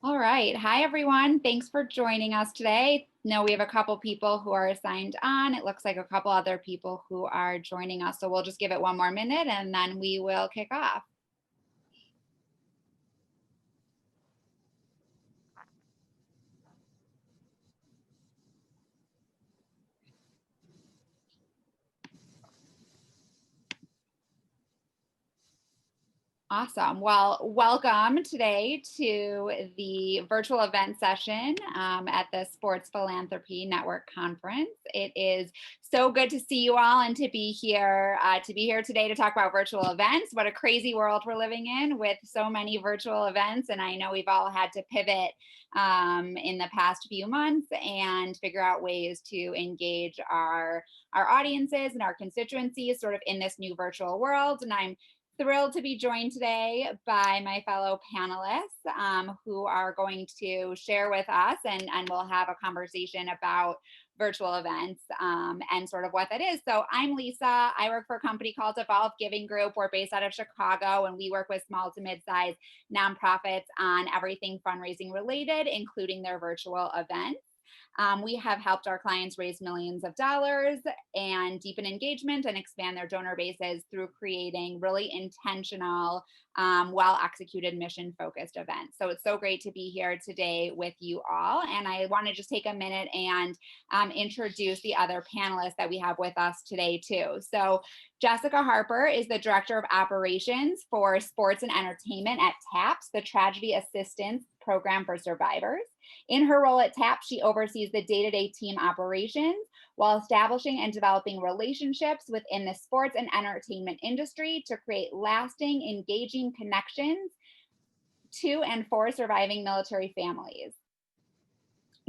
All right. Hi, everyone. Thanks for joining us today. No, we have a couple people who are signed on. It looks like a couple other people who are joining us. So we'll just give it one more minute and then we will kick off. Awesome. Well, welcome today to the virtual event session at the Sports Philanthropy Network Conference. It is so good to see you all and to be here today to talk about virtual events. What a crazy world we're living in with so many virtual events. And I know we've all had to pivot in the past few months and figure out ways to engage our audiences and our constituencies sort of in this new virtual world. And I'm thrilled to be joined today by my fellow panelists who are going to share with us and we'll have a conversation about virtual events and sort of what that is. So I'm Lisa. I work for a company called Evolve Giving Group. We're based out of Chicago and we work with small to mid-sized nonprofits on everything fundraising related, including their virtual events. We have helped our clients raise millions of dollars and deepen engagement and expand their donor bases through creating really intentional, well-executed mission-focused events. So it's so great to be here today with you all. And I want to just take a minute and introduce the other panelists that we have with us today too. So Jessica Harper is the Director of Operations for Sports and Entertainment at TAPS, the Tragedy Assistance Program for Survivors. In her role at TAPS, she oversees the day-to-day team operations while establishing and developing relationships within the sports and entertainment industry to create lasting, engaging connections to and for surviving military families.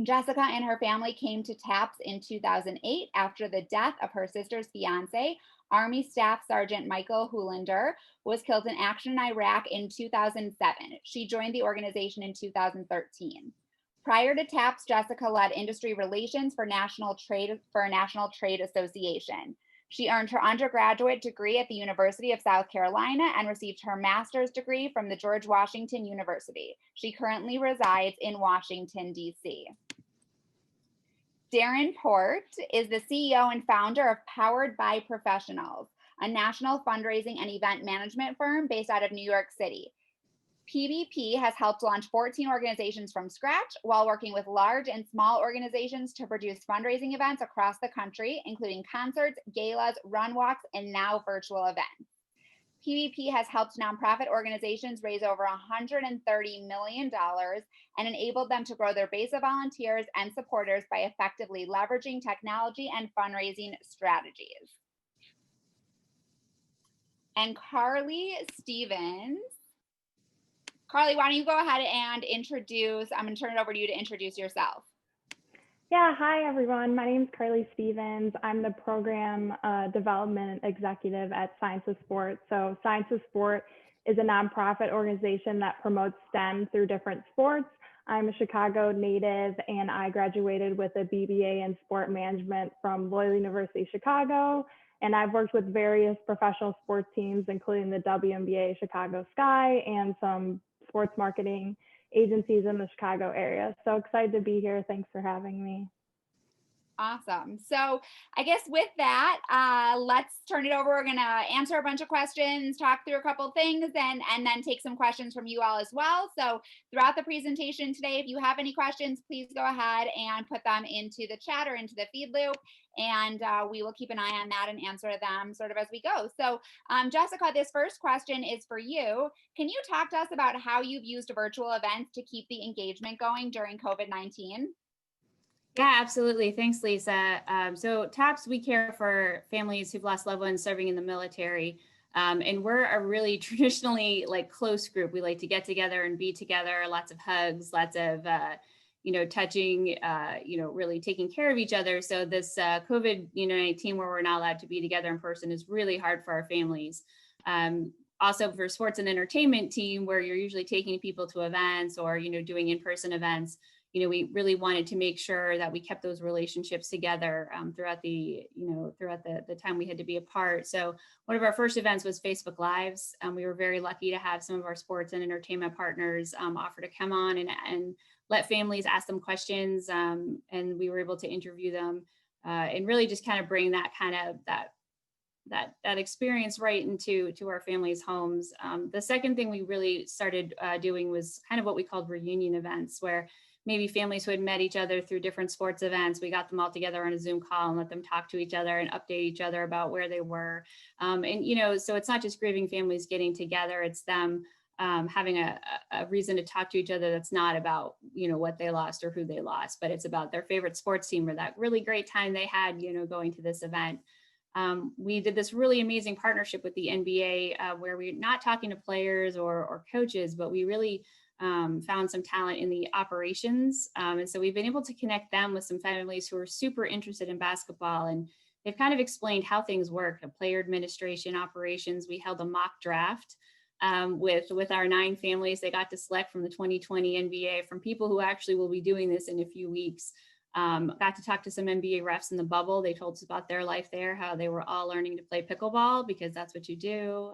Jessica and her family came to TAPS in 2008 after the death of her sister's fiance, Army Staff Sergeant Michael Hoolander, was killed in action in Iraq in 2007. She joined the organization in 2013. Prior to TAPS, Jessica led industry relations for a National Trade Association. She earned her undergraduate degree at the University of South Carolina and received her master's degree from the George Washington University. She currently resides in Washington, D.C. Daren Port is the CEO and founder of Powered by Professionals, a national fundraising and event management firm based out of New York City. PBP has helped launch 14 organizations from scratch while working with large and small organizations to produce fundraising events across the country, including concerts, galas, run walks, and now virtual events. PBP has helped nonprofit organizations raise over $130 million and enabled them to grow their base of volunteers and supporters by effectively leveraging technology and fundraising strategies. And Carly Stevens. Carly, why don't you go ahead and introduce, I'm going to turn it over to you to introduce yourself. Yeah, hi everyone. My name is Carly Stevens. I'm the Program Development Executive at Science of Sport. So Science of Sport is a nonprofit organization that promotes STEM through different sports. I'm a Chicago native and I graduated with a BBA in sport management from Loyola University Chicago. And I've worked with various professional sports teams, including the WNBA Chicago Sky and some sports marketing agencies in the Chicago area. So excited to be here. Thanks for having me. Awesome. So I guess with that, let's turn it over. We're going to answer a bunch of questions, talk through a couple things, and then take some questions from you all as well. So throughout the presentation today, if you have any questions, please go ahead and put them into the chat or into the feed loop. And we will keep an eye on that and answer them sort of as we go. So Jessica, this first question is for you. Can you talk to us about how you've used virtual events to keep the engagement going during COVID-19? Yeah, absolutely. Thanks, Lisa. So TAPS, we care for families who've lost loved ones serving in the military. And we're a really traditionally close group. We like to get together and be together, lots of hugs, lots of, touching, really taking care of each other. So this COVID-19 where we're not allowed to be together in person is really hard for our families. Also for sports and entertainment team where you're usually taking people to events or, doing in-person events, we really wanted to make sure that we kept those relationships together throughout the time we had to be apart. So one of our first events was Facebook Lives. We were very lucky to have some of our sports and entertainment partners offer to come on and let families ask them questions, and we were able to interview them and really just kind of bring that experience right into our families' homes. The second thing we really started doing was kind of what we called reunion events, where maybe families who had met each other through different sports events, we got them all together on a Zoom call and let them talk to each other and update each other about where they were. So it's not just grieving families getting together, it's them having a reason to talk to each other that's not about, what they lost or who they lost, but it's about their favorite sports team or that really great time they had, going to this event. We did this really amazing partnership with the NBA where we're not talking to players or coaches, but we really found some talent in the operations. And so we've been able to connect them with some families who are super interested in basketball. And they've kind of explained how things work, the player administration, operations. We held a mock draft with our 9 families. They got to select from the 2020 NBA from people who actually will be doing this in a few weeks. Got to talk to some NBA refs in the bubble. They told us about their life there, how they were all learning to play pickleball because that's what you do.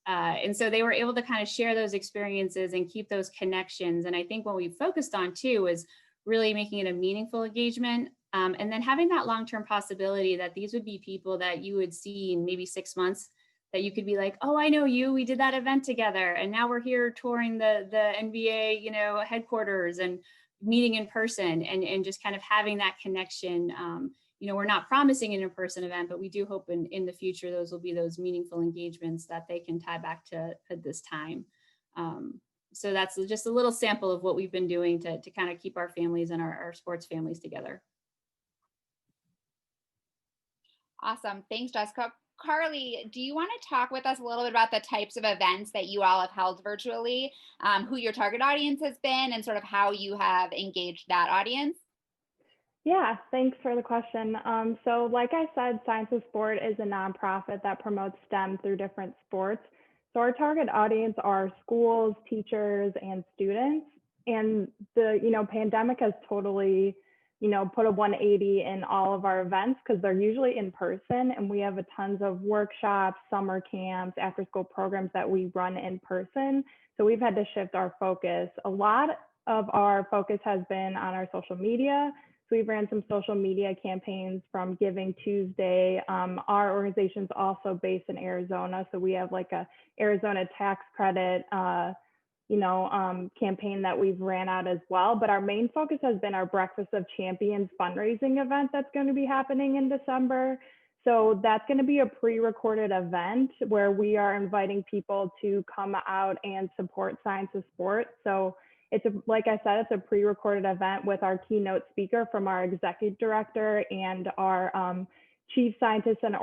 And so they were able to kind of share those experiences and keep those connections. And I think what we focused on too was really making it a meaningful engagement. And then having that long-term possibility that these would be people that you would see in maybe 6 months, that you could be like, oh, I know you, we did that event together. And now we're here touring the NBA, headquarters and meeting in person and just kind of having that connection. We're not promising an in-person event, but we do hope in the future, those will be those meaningful engagements that they can tie back to at this time. So that's just a little sample of what we've been doing to kind of keep our families and our sports families together. Awesome. Thanks, Jessica. Carly, do you want to talk with us a little bit about the types of events that you all have held virtually, who your target audience has been, and sort of how you have engaged that audience? Yeah, thanks for the question. So like I said, Science of Sport is a nonprofit that promotes STEM through different sports. So our target audience are schools, teachers, and students. And the pandemic has totally put a 180 in all of our events because they're usually in person, and we have tons of workshops, summer camps, after school programs that we run in person. So we've had to shift our focus. A lot of our focus has been on our social media. So we've ran some social media campaigns from Giving Tuesday. Our organization's also based in Arizona. So we have like a Arizona tax credit campaign that we've ran out as well. But our main focus has been our Breakfast of Champions fundraising event that's going to be happening in December. So that's going to be a pre-recorded event where we are inviting people to come out and support Science of Sport. So like I said, it's a pre-recorded event with our keynote speaker from our executive director and our chief scientist and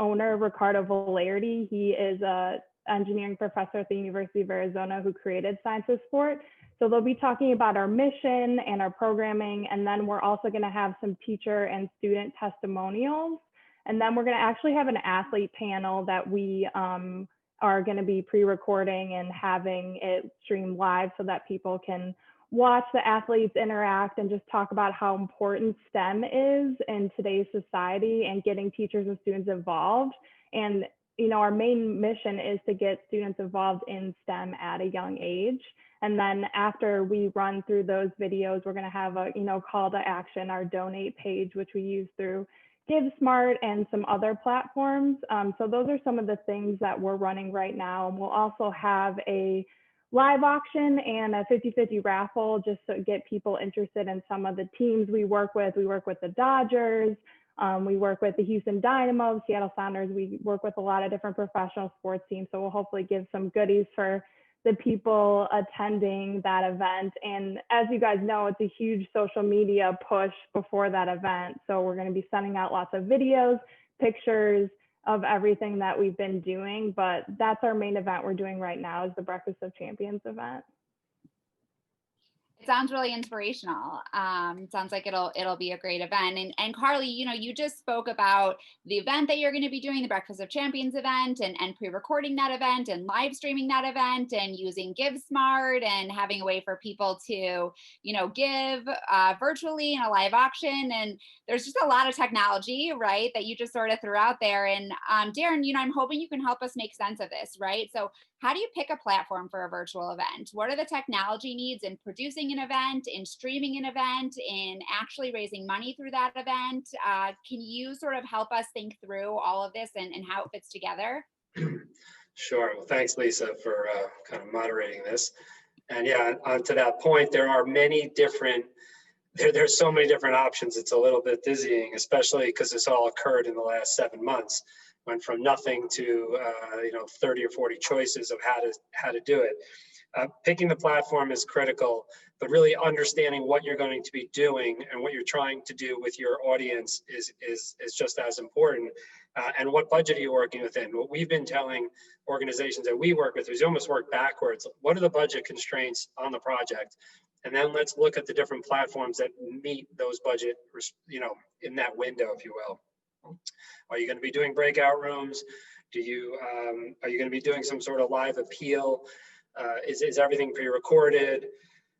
owner, Ricardo Valerdi. He is a engineering professor at the University of Arizona who created Science of Sport. So they'll be talking about our mission and our programming. And then we're also going to have some teacher and student testimonials. And then we're going to actually have an athlete panel that we are going to be pre-recording and having it streamed live so that people can watch the athletes interact and just talk about how important STEM is in today's society and getting teachers and students involved. And our main mission is to get students involved in STEM at a young age. And then after we run through those videos, we're going to have a, call to action, our donate page, which we use through GiveSmart and some other platforms. So those are some of the things that we're running right now. And we'll also have a live auction and a 50-50 raffle just to get people interested in some of the teams we work with. We work with the Dodgers. We work with the Houston Dynamo, Seattle Sounders. We work with a lot of different professional sports teams. So we'll hopefully give some goodies for the people attending that event. And as you guys know, it's a huge social media push before that event. So we're going to be sending out lots of videos, pictures of everything that we've been doing. But that's our main event we're doing right now, is the Breakfast of Champions event. It sounds really inspirational. Sounds like it'll be a great event. And Carly, you just spoke about the event that you're going to be doing, the Breakfast of Champions event, and pre-recording that event and live streaming that event and using GiveSmart and having a way for people to, give virtually in a live auction. And there's just a lot of technology, right, that you just sort of threw out there. And Daren, I'm hoping you can help us make sense of this, right? So how do you pick a platform for a virtual event? What are the technology needs in producing an event, in streaming an event, in actually raising money through that event? Can you sort of help us think through all of this and how it fits together? Sure. Well, thanks, Lisa, for kind of moderating this. And yeah, on to that point, there are many different, there's so many different options. It's a little bit dizzying, especially because this all occurred in the last 7 months. Went from nothing to 30 or 40 choices of how to do it. Picking the platform is critical, but really understanding what you're going to be doing and what you're trying to do with your audience is just as important. And what budget are you working within? What we've been telling organizations that we work with is you almost work backwards. What are the budget constraints on the project? And then let's look at the different platforms that meet those budget, in that window, if you will. Are you going to be doing breakout rooms? Are you going to be doing some sort of live appeal? Is everything pre-recorded?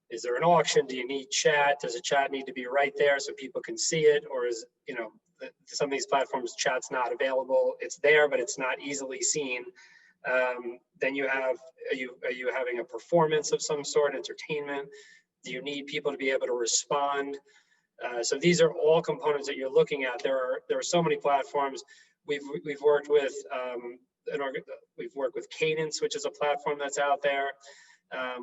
Is there an auction? Do you need chat? Does a chat need to be right there so people can see it? Or is, some of these platforms, chat's not available. It's there, but it's not easily seen. Then you have, are you having a performance of some sort, entertainment? Do you need people to be able to respond? So these are all components that you're looking at. There are so many platforms. We've worked with Cadence, which is a platform that's out there,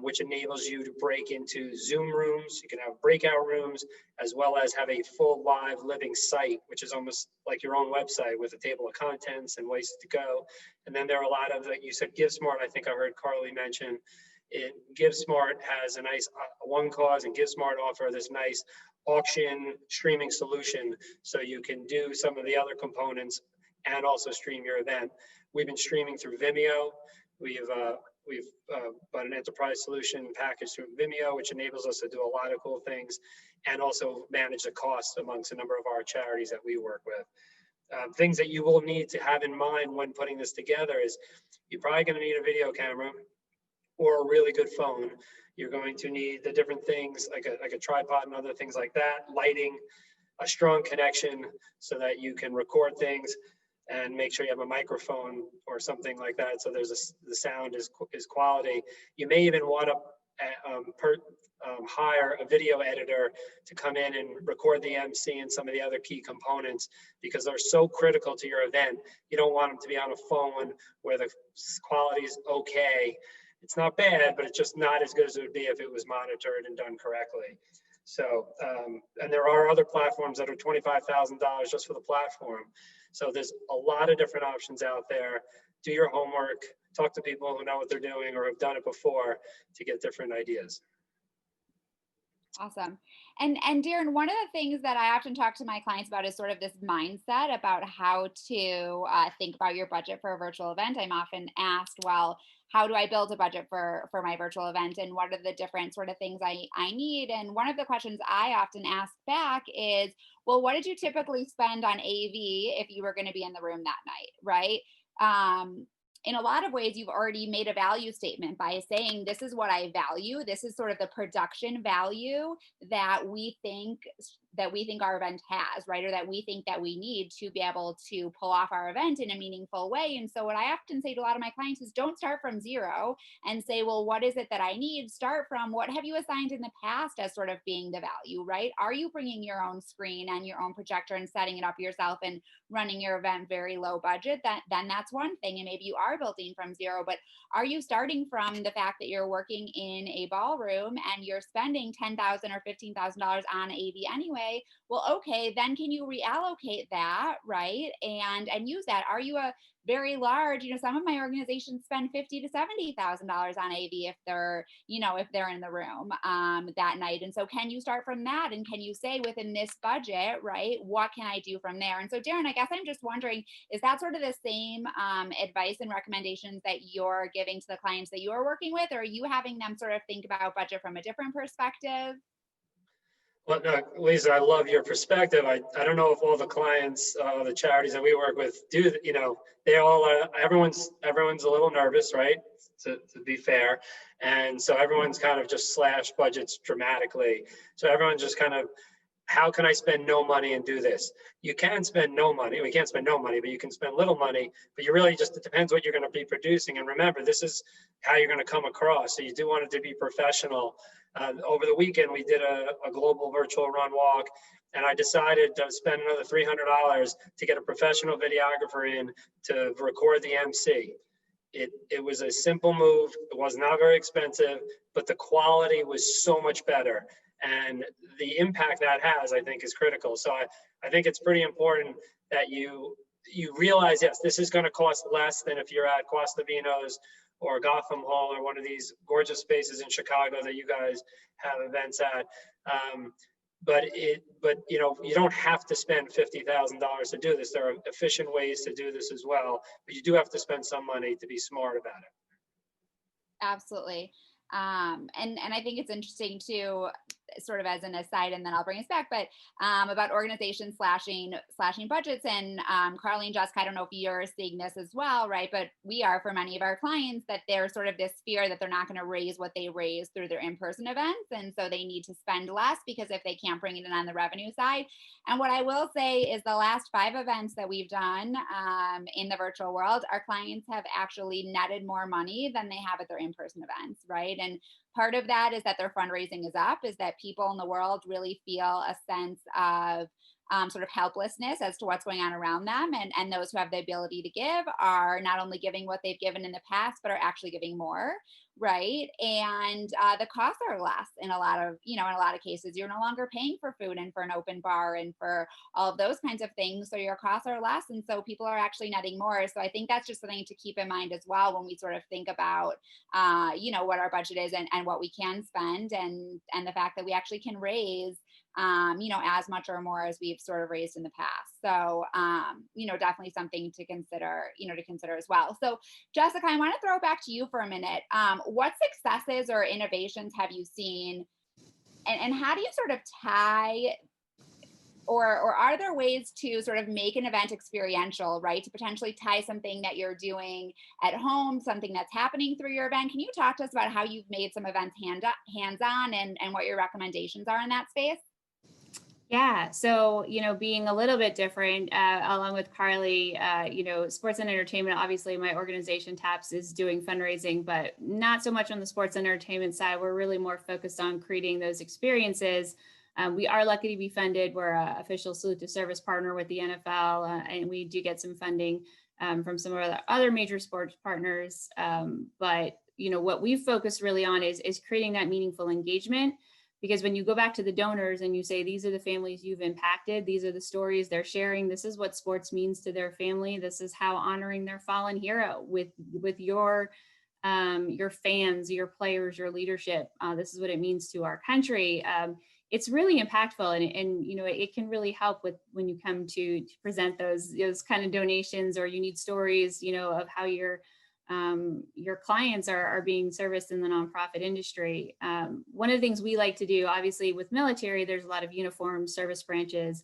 which enables you to break into Zoom rooms. You can have breakout rooms, as well as have a full live living site, which is almost like your own website with a table of contents and places to go. And then there are a lot of, like you said, GiveSmart. I think I heard Carly mention. GiveSmart has a nice one cause, and GiveSmart offer this nice auction streaming solution, so you can do some of the other components and also stream your event. We've been streaming through Vimeo. We've bought an enterprise solution package through Vimeo, which enables us to do a lot of cool things and also manage the costs amongst a number of our charities that we work with. Things that you will need to have in mind when putting this together is you're probably going to need a video camera or a really good phone. You're going to need the different things like a tripod and other things like that, lighting, a strong connection so that you can record things, and make sure you have a microphone or something like that so the sound is quality. You may even want to hire a video editor to come in and record the MC and some of the other key components, because they're so critical to your event. You don't want them to be on a phone where the quality is okay. It's not bad, but it's just not as good as it would be if it was monitored and done correctly. So, and there are other platforms that are $25,000 just for the platform. So there's a lot of different options out there. Do your homework, talk to people who know what they're doing or have done it before to get different ideas. Awesome. And Daren, one of the things that I often talk to my clients about is sort of this mindset about how to think about your budget for a virtual event. I'm often asked, well, how do I build a budget for my virtual event, and what are the different sort of things I need? And one of the questions I often ask back is, well, what did you typically spend on AV if you were going to be in the room that night, right? In a lot of ways, you've already made a value statement by saying, this is what I value. This is sort of the production value that we think our event has, right? Or that we think that we need to be able to pull off our event in a meaningful way. And so what I often say to a lot of my clients is, don't start from zero and say, well, what is it that I need? Start from, what have you assigned in the past as sort of being the value, right? Are you bringing your own screen and your own projector and setting it up yourself and running your event very low budget? Then that's one thing. And maybe you are building from zero, but are you starting from the fact that you're working in a ballroom and you're spending $10,000 or $15,000 on AV anyway? way. Well, okay, then can you reallocate that, right? And use that. Are you a very large, some of my organizations spend $50,000 to $70,000 on AV if they're, if they're in the room that night. And so can you start from that? And can you say within this budget, right, what can I do from there? And so Daren, I guess I'm just wondering, is that sort of the same advice and recommendations that you're giving to the clients that you're working with, or are you having them sort of think about budget from a different perspective? Well, no, Lisa, I love your perspective. I don't know if all the clients, the charities that we work with do, they all are, everyone's a little nervous, right? To be fair. And so everyone's kind of just slashed budgets dramatically. So everyone's just kind of, how can I spend no money and do this? You can spend no money. We can't spend no money, but you can spend little money, but you really just, it depends what you're going to be producing. And remember, this is how you're going to come across. So you do want it to be professional. Over the weekend, we did a global virtual run walk, and I decided to spend another $300 to get a professional videographer in to record the MC. It was a simple move. It was not very expensive, but the quality was so much better. And the impact that has, I think, is critical. So I think it's pretty important that you realize, yes, this is going to cost less than if you're at Costa Vinos or Gotham Hall or one of these gorgeous spaces in Chicago that you guys have events at. But you don't have to spend $50,000 to do this. There are efficient ways to do this as well, but you do have to spend some money to be smart about it. Absolutely. And I think it's interesting too, sort of as an aside, and then I'll bring us back, but about organizations slashing budgets. And Carly and Jessica, I don't know if you're seeing this as well, right? But we are, for many of our clients, that there's sort of this fear that they're not going to raise what they raise through their in-person events. And so they need to spend less because if they can't bring it in on the revenue side. And what I will say is the last 5 events that we've done in the virtual world, our clients have actually netted more money than they have at their in-person events, right? And part of that is that their fundraising is up, is that people in the world really feel a sense of sort of helplessness as to what's going on around them. And those who have the ability to give are not only giving what they've given in the past, but are actually giving more, right? And the costs are less in a lot of cases. You're no longer paying for food and for an open bar and for all of those kinds of things. So your costs are less. And so people are actually netting more. So I think that's just something to keep in mind as well when we sort of think about, what our budget is and what we can spend and the fact that we actually can raise as much or more as we've sort of raised in the past. So, definitely something to consider as well. So Jessica, I want to throw it back to you for a minute. What successes or innovations have you seen and how do you sort of tie or are there ways to sort of make an event experiential, right? To potentially tie something that you're doing at home, something that's happening through your event. Can you talk to us about how you've made some events hands-on and what your recommendations are in that space? Yeah. So, being a little bit different, along with Carly, sports and entertainment, obviously my organization TAPS is doing fundraising, but not so much on the sports and entertainment side. We're really more focused on creating those experiences. We are lucky to be funded. We're an official salute to service partner with the NFL, and we do get some funding from some of the other major sports partners. But, what we've focused really on is creating that meaningful engagement. Because when you go back to the donors and you say, these are the families you've impacted, these are the stories they're sharing, this is what sports means to their family, this is how honoring their fallen hero with your fans, your players, your leadership, this is what it means to our country. It's really impactful and it can really help with when you come to present those kind of donations or you need stories, of how your clients are being serviced in the nonprofit industry. One of the things we like to do, obviously with military, there's a lot of uniform service branches,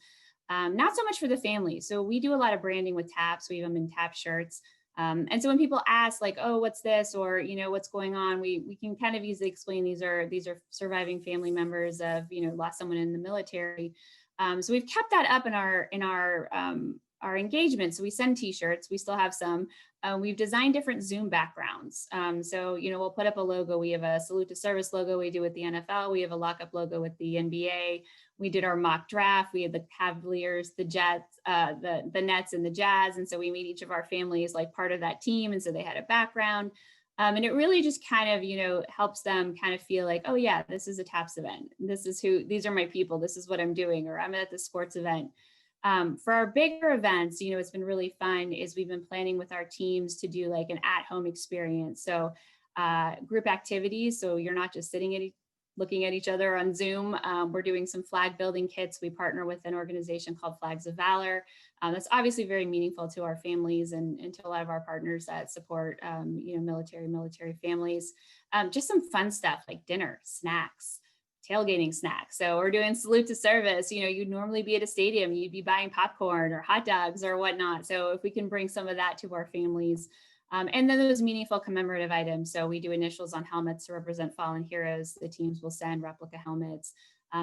not so much for the family. So we do a lot of branding with TAPS. We have them in TAP shirts. And so when people ask like, oh, what's this? Or, what's going on? We can kind of easily explain these are surviving family members of, lost someone in the military. So we've kept that up in our engagement. So we send t-shirts, we still have some. We've designed different Zoom backgrounds. So, we'll put up a logo. We have a salute to service logo we do with the NFL. We have a lockup logo with the NBA. We did our mock draft. We had the Cavaliers, the Jets, the Nets and the Jazz. And so we made each of our families like part of that team. And so they had a background. And it really just kind of, helps them kind of feel like, oh yeah, this is a TAPS event. These are my people. This is what I'm doing, or I'm at the sports event. For our bigger events, it's been really fun is we've been planning with our teams to do like an at-home experience. So group activities. So you're not just looking at each other on Zoom. We're doing some flag building kits. We partner with an organization called Flags of Valor. That's obviously very meaningful to our families and to a lot of our partners that support, military families. Just some fun stuff like dinner, snacks, tailgating snacks. So we're doing salute to service. You'd normally be at a stadium, you'd be buying popcorn or hot dogs or whatnot. So if we can bring some of that to our families, and then those meaningful commemorative items. So we do initials on helmets to represent fallen heroes. The teams will send replica helmets.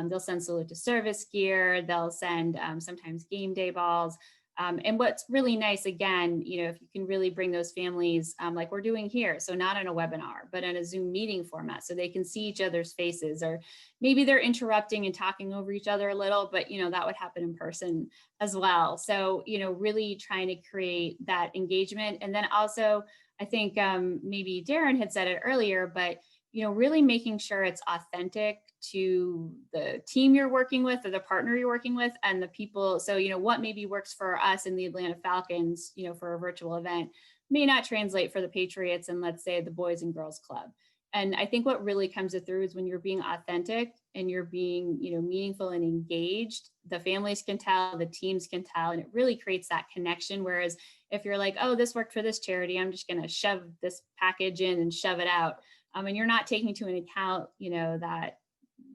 They'll send salute to service gear. They'll send sometimes game day balls. And what's really nice, again, if you can really bring those families like we're doing here, so not in a webinar, but in a Zoom meeting format, so they can see each other's faces, or maybe they're interrupting and talking over each other a little, but that would happen in person as well. So, really trying to create that engagement. And then also, I think maybe Daren had said it earlier, but really making sure it's authentic to the team you're working with or the partner you're working with and the people. So, what maybe works for us in the Atlanta Falcons, for a virtual event may not translate for the Patriots and, let's say, the Boys and Girls Club. And I think what really comes through is when you're being authentic and you're being, meaningful and engaged, the families can tell, the teams can tell, and it really creates that connection. Whereas if you're like, oh, this worked for this charity, I'm just going to shove this package in and shove it out. And you're not taking into account,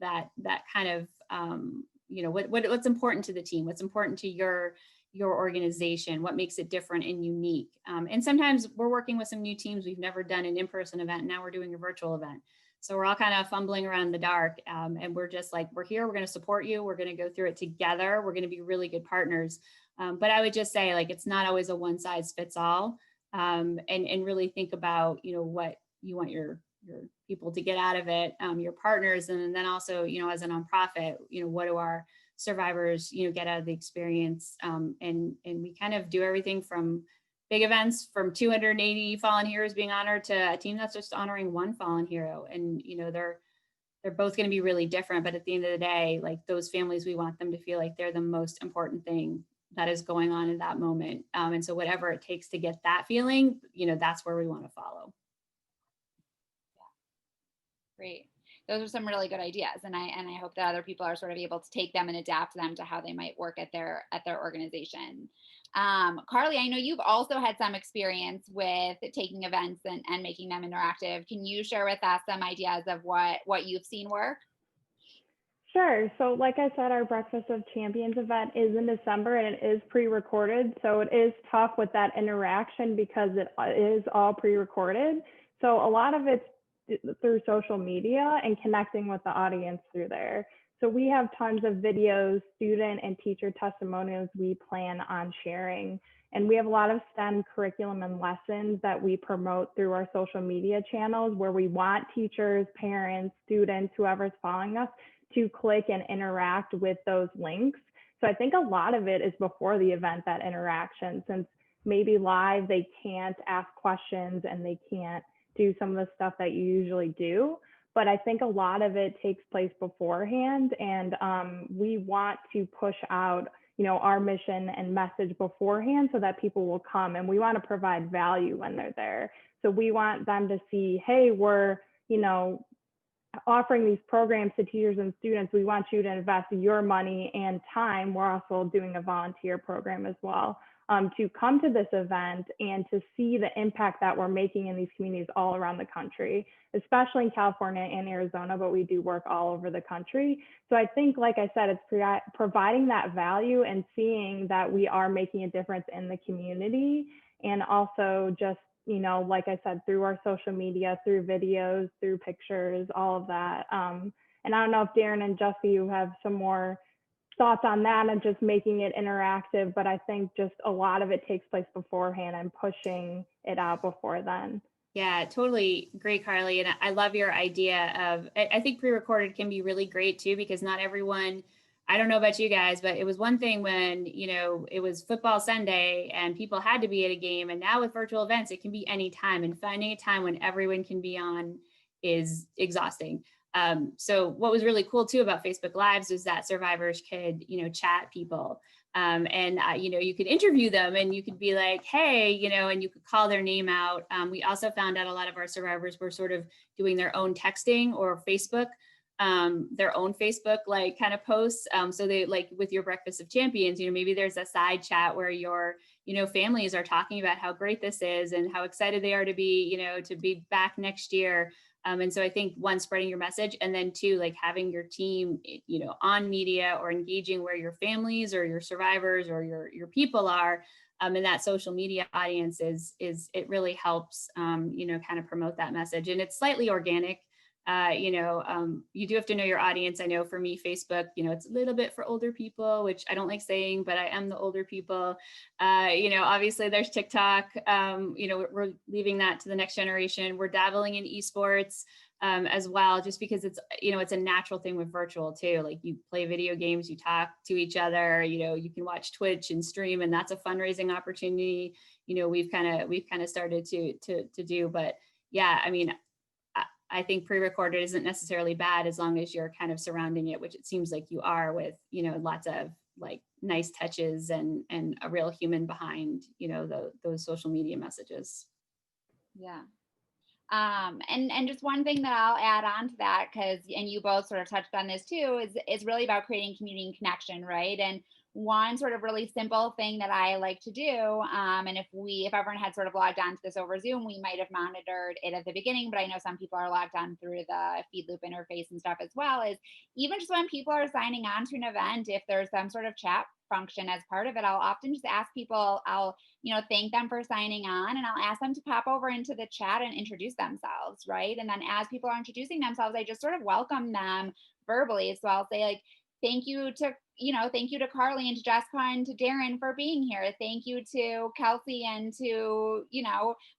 that kind of, what's important to the team, what's important to your organization, what makes it different and unique. And sometimes we're working with some new teams. We've never done an in-person event. Now we're doing a virtual event. So we're all kind of fumbling around in the dark. And we're just like, we're here, we're going to support you. We're going to go through it together. We're going to be really good partners. But I would just say, like, it's not always a one size fits all. And really think about, what you want your people to get out of it, your partners, and then also, as a nonprofit, what do our survivors, get out of the experience? And we kind of do everything from big events, from 280 fallen heroes being honored, to a team that's just honoring one fallen hero. And they're both going to be really different, but at the end of the day, like, those families, we want them to feel like they're the most important thing that is going on in that moment. And so whatever it takes to get that feeling, that's where we want to follow. Great. Those are some really good ideas. And I hope that other people are sort of able to take them and adapt them to how they might work at their organization. Carly, I know you've also had some experience with taking events and making them interactive. Can you share with us some ideas of what you've seen work? Sure. So like I said, our Breakfast of Champions event is in December and it is pre-recorded. So it is tough with that interaction because it is all pre-recorded. So a lot of it's through social media and connecting with the audience through there. So we have tons of videos, student and teacher testimonials we plan on sharing. And we have a lot of STEM curriculum and lessons that we promote through our social media channels, where we want teachers, parents, students, whoever's following us, to click and interact with those links. So I think a lot of it is before the event, that interaction, since maybe live they can't ask questions and they can't do some of the stuff that you usually do. But I think a lot of it takes place beforehand, and we want to push out, our mission and message beforehand so that people will come, and we want to provide value when they're there. So we want them to see, hey, we're, offering these programs to teachers and students. We want you to invest your money and time. We're also doing a volunteer program as well, to come to this event and to see the impact that we're making in these communities all around the country, especially in California and Arizona, but we do work all over the country. So I think, like I said, it's providing that value and seeing that we are making a difference in the community. And also just, like I said, through our social media, through videos, through pictures, all of that. And I don't know if Daren and Jesse, you have some more thoughts on that and just making it interactive, but I think just a lot of it takes place beforehand and pushing it out before then. Yeah, totally. Great, Carly. And I love your idea of, I think pre-recorded can be really great too, because not everyone I don't know about you guys, but it was one thing when, it was football Sunday and people had to be at a game. And now with virtual events, it can be any time, and finding a time when everyone can be on is exhausting. So what was really cool too about Facebook Lives is that survivors could, chat people. You could interview them and you could be like, hey, and you could call their name out. We also found out a lot of our survivors were sort of doing their own texting or Facebook, their own Facebook like kind of posts. So they, like with your Breakfast of Champions, maybe there's a side chat where your, families are talking about how great this is and how excited they are to be back next year. And so I think one, spreading your message, and then two, like having your team, on media or engaging where your families or your survivors or your people are, and that social media audience is it really helps, kind of promote that message. And it's slightly organic. You do have to know your audience. I know for me, Facebook, it's a little bit for older people, which I don't like saying, but I am the older people. Obviously there's TikTok. We're leaving that to the next generation. We're dabbling in esports as well, just because it's, it's a natural thing with virtual too. Like you play video games, you talk to each other, you can watch Twitch and stream, and that's a fundraising opportunity. We've kind of started to do, but yeah, I mean, I think pre-recorded isn't necessarily bad as long as you're kind of surrounding it, which it seems like you are, with, lots of like nice touches and a real human behind, those social media messages. Yeah. And just one thing that I'll add on to that, and you both sort of touched on this too, is really about creating community and connection, right? And one sort of really simple thing that I like to do, and if everyone had sort of logged on to this over Zoom, we might have monitored it at the beginning, but I know some people are logged on through the feed loop interface and stuff as well, is even just when people are signing on to an event, if there's some sort of chat function as part of it, I'll often just ask people, I'll thank them for signing on, and I'll ask them to pop over into the chat and introduce themselves, right? And then as people are introducing themselves, I just sort of welcome them verbally. So I'll say like, thank you to Carly and to Jessica and to Daren for being here. Thank you to Kelsey and to,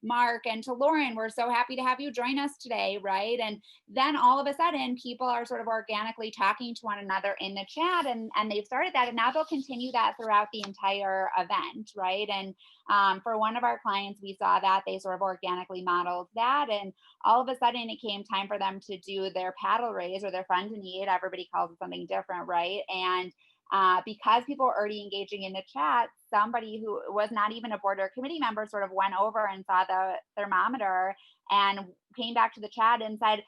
Mark and to Lauren. We're so happy to have you join us today, right? And then all of a sudden, people are sort of organically talking to one another in the chat, and they've started that, and now they'll continue that throughout the entire event, right? And for one of our clients, we saw that they sort of organically modeled that, and all of a sudden it came time for them to do their paddle raise or their friend in need. Everybody calls it something different, right? And because people were already engaging in the chat, somebody who was not even a board or committee member sort of went over and saw the thermometer and came back to the chat and said,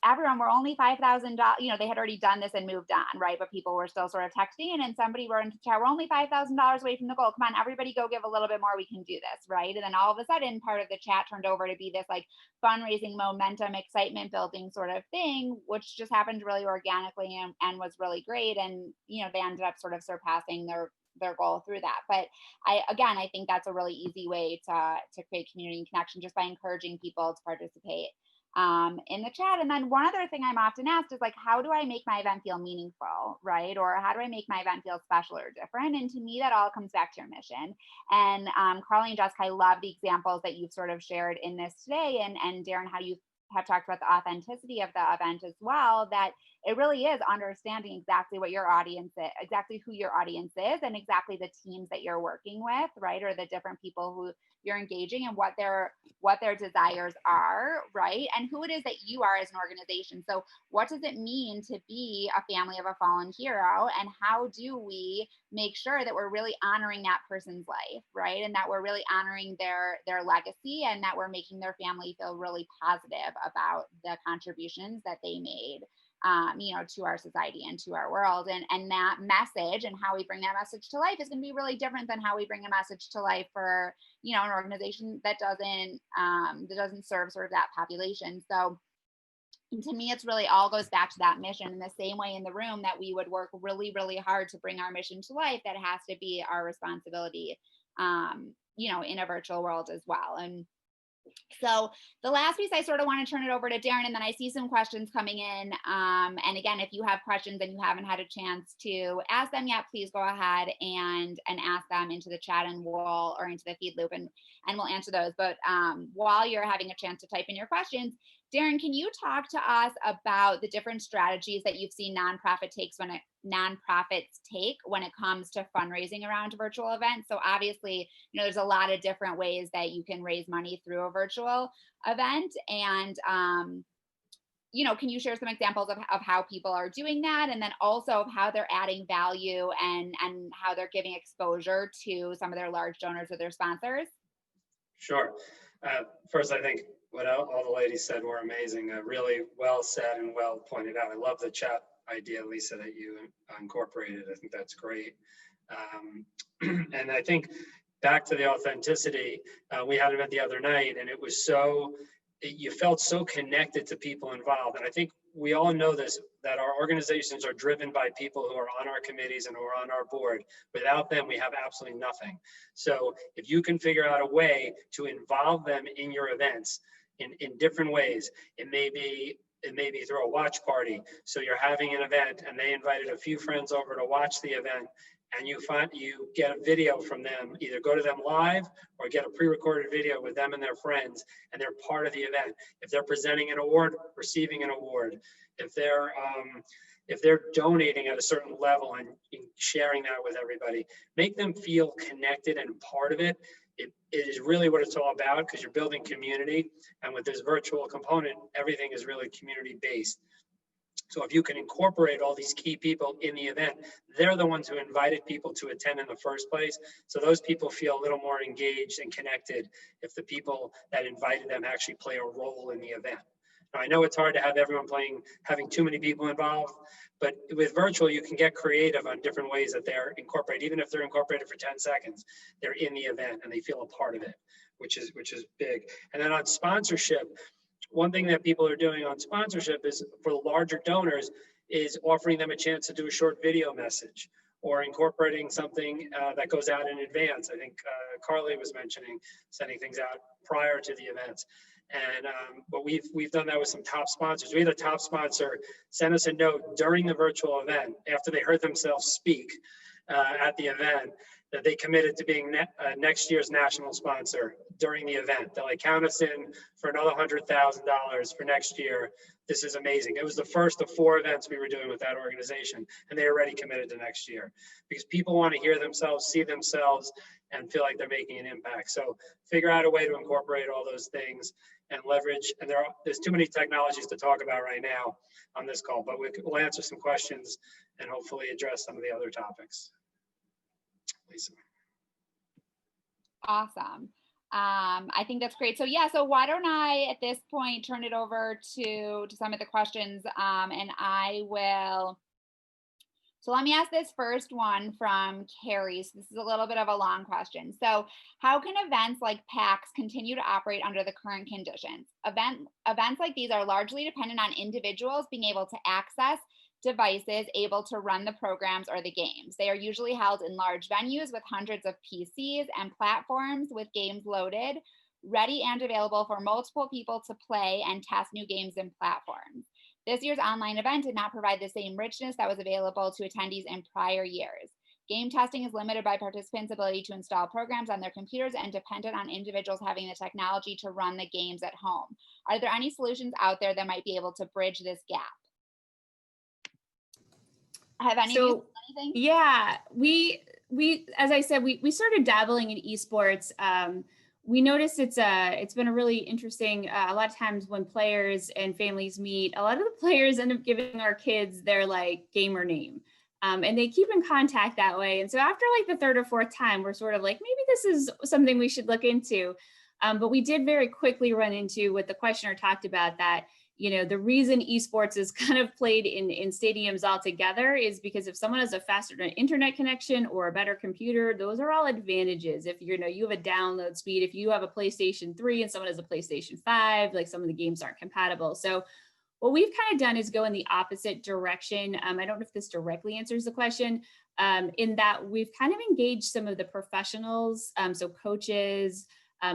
everyone, we're only $5,000. They had already done this and moved on, right? But people were still sort of texting, and somebody wrote into the chat, we're only $5,000 away from the goal. Come on, everybody go give a little bit more. We can do this, right? And then all of a sudden, part of the chat turned over to be this like fundraising momentum, excitement building sort of thing, which just happened really organically and was really great. And, they ended up sort of surpassing their goal through that. But I think that's a really easy way to create community and connection, just by encouraging people to participate in the chat. And then one other thing I'm often asked is like, how do I make my event feel meaningful, right? Or how do I make my event feel special or different? And to me, that all comes back to your mission. And Carly and Jessica, I love the examples that you've sort of shared in this today, and Daren, how you have talked about the authenticity of the event as well, that it really is understanding exactly what your audience is, exactly who your audience is, and exactly the teams that you're working with, right? Or the different people who you're engaging, and what their desires are, right? And who it is that you are as an organization. So what does it mean to be a family of a fallen hero? And how do we make sure that we're really honoring that person's life, right? And that we're really honoring their legacy, and that we're making their family feel really positive about the contributions that they made, to our society and to our world. And that message and how we bring that message to life is going to be really different than how we bring a message to life for, an organization that doesn't serve sort of that population. So to me, it's really all goes back to that mission. In the same way in the room that we would work really, really hard to bring our mission to life, that has to be our responsibility, in a virtual world as well. And so the last piece, I sort of want to turn it over to Daren, and then I see some questions coming in. And again, if you have questions and you haven't had a chance to ask them yet, please go ahead and ask them into the chat, and or into the feed loop, and we'll answer those. But while you're having a chance to type in your questions, Daren, can you talk to us about the different strategies that you've seen nonprofits take when it comes to fundraising around virtual events? So obviously, there's a lot of different ways that you can raise money through a virtual event. And, can you share some examples of how people are doing that, and then also of how they're adding value and how they're giving exposure to some of their large donors or their sponsors? Sure. First, I think what all the ladies said were amazing. Really well said and well pointed out. I love the chat idea, Lisa, that you incorporated. I think that's great. And I think back to the authenticity, we had an event the other night, and it was you felt so connected to people involved. And I think we all know this, that our organizations are driven by people who are on our committees and who are on our board. Without them, we have absolutely nothing. So if you can figure out a way to involve them in your events in different ways, it may be through a watch party. So you're having an event and they invited a few friends over to watch the event, and you get a video from them, either go to them live or get a pre-recorded video with them and their friends, and they're part of the event. If they're presenting an award, receiving an award, if they're donating at a certain level and sharing that with everybody, make them feel connected and part of it. It is really what it's all about, because you're building community. And with this virtual component, everything is really community based. So if you can incorporate all these key people in the event, they're the ones who invited people to attend in the first place. So those people feel a little more engaged and connected if the people that invited them actually play a role in the event. Now, I know it's hard to have everyone having too many people involved, but with virtual, you can get creative on different ways that they're incorporated. Even if they're incorporated for 10 seconds, they're in the event and they feel a part of it, which is big. And then on sponsorship, one thing that people are doing on sponsorship is, for the larger donors, is offering them a chance to do a short video message or incorporating something that goes out in advance. I think Carly was mentioning sending things out prior to the events. And but we've done that with some top sponsors. We had a top sponsor send us a note during the virtual event after they heard themselves speak at the event, that they committed to being next year's national sponsor during the event. They're like, count us in for another $100,000 for next year. This is amazing. It was the first of 4 events we were doing with that organization, and they already committed to next year, because people want to hear themselves, see themselves, and feel like they're making an impact. So figure out a way to incorporate all those things and leverage. And there's too many technologies to talk about right now on this call, but we'll answer some questions and hopefully address some of the other topics. Lisa. Awesome. I think that's great. So so why don't I at this point turn it over to some of the questions, and I will. So let me ask this first one from Carrie. So this is a little bit of a long question. So how can events like PAX continue to operate under the current conditions? Events like these are largely dependent on individuals being able to access devices able to run the programs or the games. They are usually held in large venues with hundreds of PCs and platforms with games loaded, ready and available for multiple people to play and test new games and platforms. This year's online event did not provide the same richness that was available to attendees in prior years. Game testing is limited by participants' ability to install programs on their computers and dependent on individuals having the technology to run the games at home. Are there any solutions out there that might be able to bridge this gap? Have any of you seen anything? Yeah, we as I said, we started dabbling in esports. We noticed it's been a really interesting, a lot of times when players and families meet, a lot of the players end up giving our kids their like gamer name. And they keep in contact that way. And so after like the 3rd or 4th time, we're sort of like, maybe this is something we should look into. But we did very quickly run into what the questioner talked about, that the reason esports is kind of played in stadiums altogether is because if someone has a faster internet connection or a better computer, those are all advantages. If you have a download speed, if you have a PlayStation 3 and someone has a PlayStation 5, like some of the games aren't compatible. So what we've kind of done is go in the opposite direction. I don't know if this directly answers the question, in that we've kind of engaged some of the professionals, so coaches,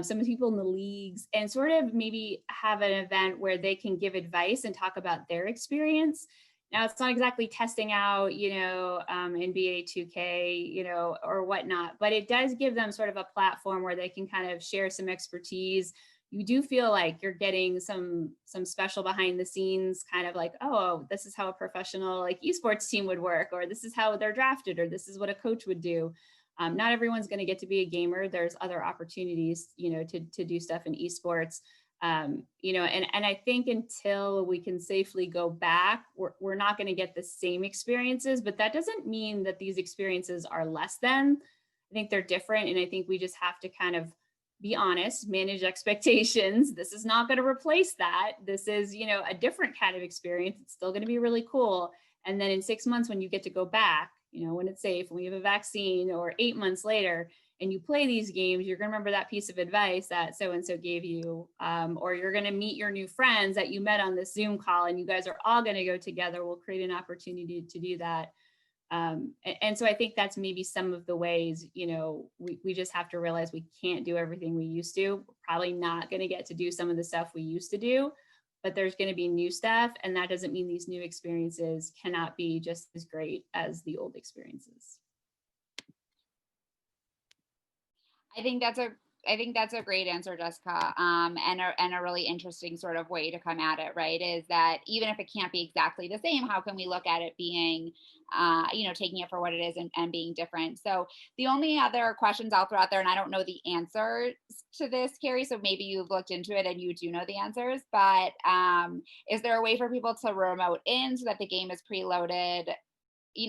some of the people in the leagues, and sort of maybe have an event where they can give advice and talk about their experience. Now, it's not exactly testing out, NBA 2K, or whatnot, but it does give them sort of a platform where they can kind of share some expertise, you do feel like you're getting some special behind the scenes kind of like, oh, this is how a professional like esports team would work, or this is how they're drafted, or this is what a coach would do. Not everyone's going to get to be a gamer. There's other opportunities, to do stuff in esports. And I think until we can safely go back, we're not going to get the same experiences, but that doesn't mean that these experiences are less than. I think they're different. And I think we just have to kind of be honest, manage expectations. This is not going to replace that. This is, a different kind of experience. It's still going to be really cool. And then in 6 months, when you get to go back, when it's safe, when we have a vaccine, or 8 months later, and you play these games, you're going to remember that piece of advice that so-and-so gave you, or you're going to meet your new friends that you met on this Zoom call, and you guys are all going to go together. We'll create an opportunity to do that. And so I think that's maybe some of the ways, we just have to realize we can't do everything we used to. We're probably not going to get to do some of the stuff we used to do, but there's going to be new stuff. And that doesn't mean these new experiences cannot be just as great as the old experiences. I think that's a great answer, Jessica, and a really interesting sort of way to come at it, right? Is that even if it can't be exactly the same, how can we look at it being, taking it for what it is and being different? So the only other questions I'll throw out there, and I don't know the answer to this, Carrie, so maybe you've looked into it and you do know the answers, but is there a way for people to remote in so that the game is preloaded,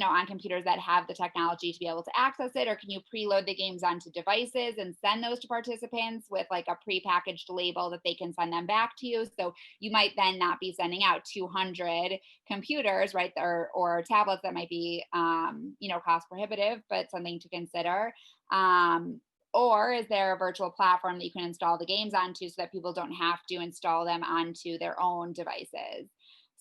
on computers that have the technology to be able to access it? Or can you preload the games onto devices and send those to participants with like a prepackaged label that they can send them back to you? So you might then not be sending out 200 computers, right? Or tablets that might be, cost prohibitive, but something to consider. Or is there a virtual platform that you can install the games onto so that people don't have to install them onto their own devices?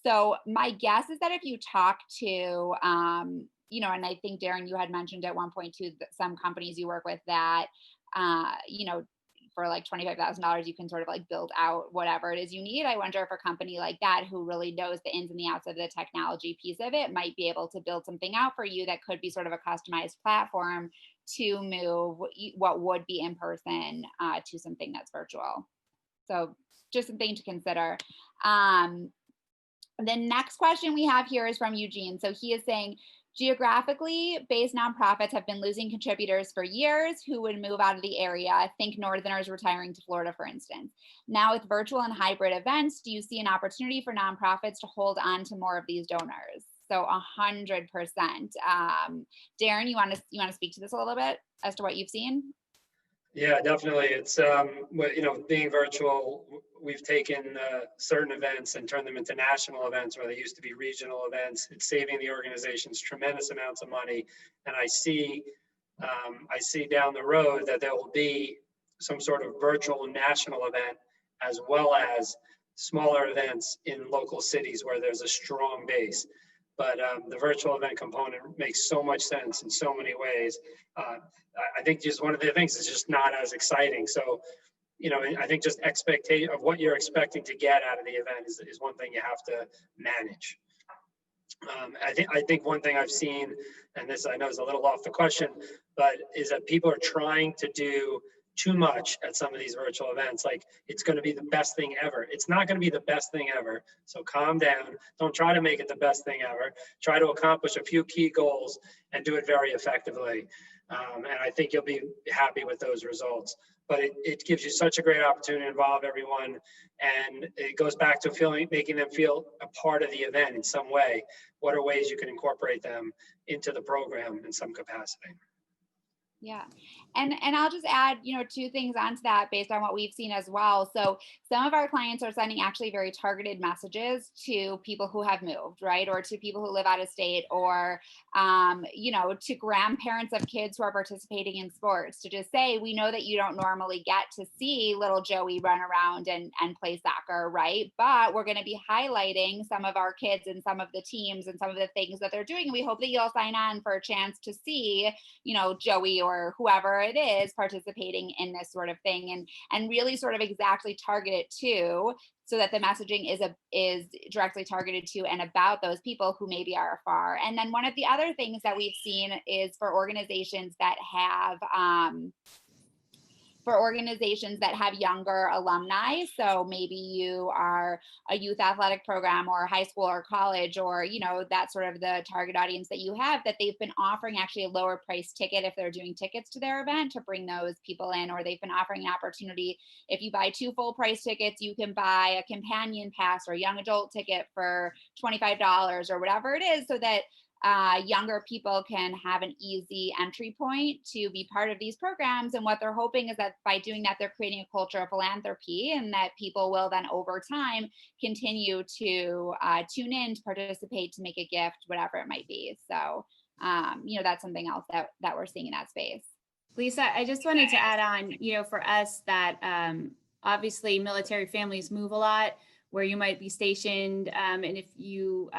So my guess is that if you talk to, and I think Daren, you had mentioned at one point too, that some companies you work with that, for like $25,000, you can sort of like build out whatever it is you need. I wonder if a company like that who really knows the ins and the outs of the technology piece of it might be able to build something out for you that could be sort of a customized platform to move what would be in person to something that's virtual. So just something to consider. The next question we have here is from Eugene. So he is saying, geographically based nonprofits have been losing contributors for years who would move out of the area. Think Northerners retiring to Florida, for instance. Now with virtual and hybrid events, do you see an opportunity for nonprofits to hold on to more of these donors? So 100%. Daren, you want to speak to this a little bit as to what you've seen? Yeah, definitely. It's, being virtual, we've taken certain events and turned them into national events where they used to be regional events. It's saving the organizations tremendous amounts of money. And I see down the road that there will be some sort of virtual national event, as well as smaller events in local cities where there's a strong base. But the virtual event component makes so much sense in so many ways. I think just one of the things is just not as exciting. So, I think just expectation of what you're expecting to get out of the event is one thing you have to manage. I think one thing I've seen, and this I know is a little off the question, but is that people are trying to do too much at some of these virtual events. Like it's going to be the best thing ever. It's not going to be the best thing ever. So calm down. Don't try to make it the best thing ever. Try to accomplish a few key goals and do it very effectively. And I think you'll be happy with those results. But it gives you such a great opportunity to involve everyone. And it goes back to making them feel a part of the event in some way. What are ways you can incorporate them into the program in some capacity? Yeah. And I'll just add, two things onto that based on what we've seen as well. So some of our clients are sending actually very targeted messages to people who have moved, right? Or to people who live out of state, or, to grandparents of kids who are participating in sports, to just say, we know that you don't normally get to see little Joey run around and play soccer, right? But we're going to be highlighting some of our kids and some of the teams and some of the things that they're doing. And we hope that you'll sign on for a chance to see, Joey or whoever it is participating in this sort of thing, and really sort of exactly target it to, so that the messaging is directly targeted to and about those people who maybe are afar. And then one of the other things that we've seen is for organizations that have for organizations that have younger alumni. So maybe you are a youth athletic program or high school or college, or, you know, that's sort of the target audience that you have, that they've been offering actually a lower price ticket if they're doing tickets to their event to bring those people in, or they've been offering an opportunity. If you buy 2 full price tickets, you can buy a companion pass or a young adult ticket for $25 or whatever it is, so that younger people can have an easy entry point to be part of these programs. And what they're hoping is that by doing that, they're creating a culture of philanthropy, and that people will then over time continue to tune in, to participate, to make a gift, whatever it might be. So, you know, that's something else that we're seeing in that space. Lisa, I just wanted to add on, you know, for us that obviously military families move a lot, where you might be stationed. And if you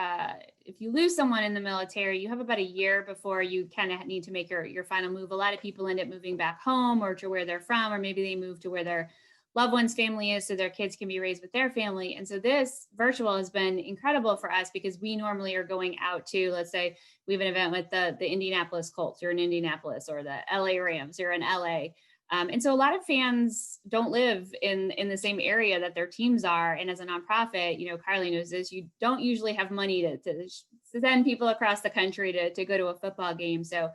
lose someone in the military, you have about a year before you kind of need to make your final move. A lot of people end up moving back home or to where they're from, or maybe they move to where their loved one's family is, so their kids can be raised with their family. And so this virtual has been incredible for us, because we normally are going out to, let's say we have an event with the Indianapolis Colts, you're in Indianapolis, or the LA Rams, you're in LA. And so a lot of fans don't live in the same area that their teams are. And as a nonprofit, you know, Carly knows this, you don't usually have money to send people across the country to go to a football game. So,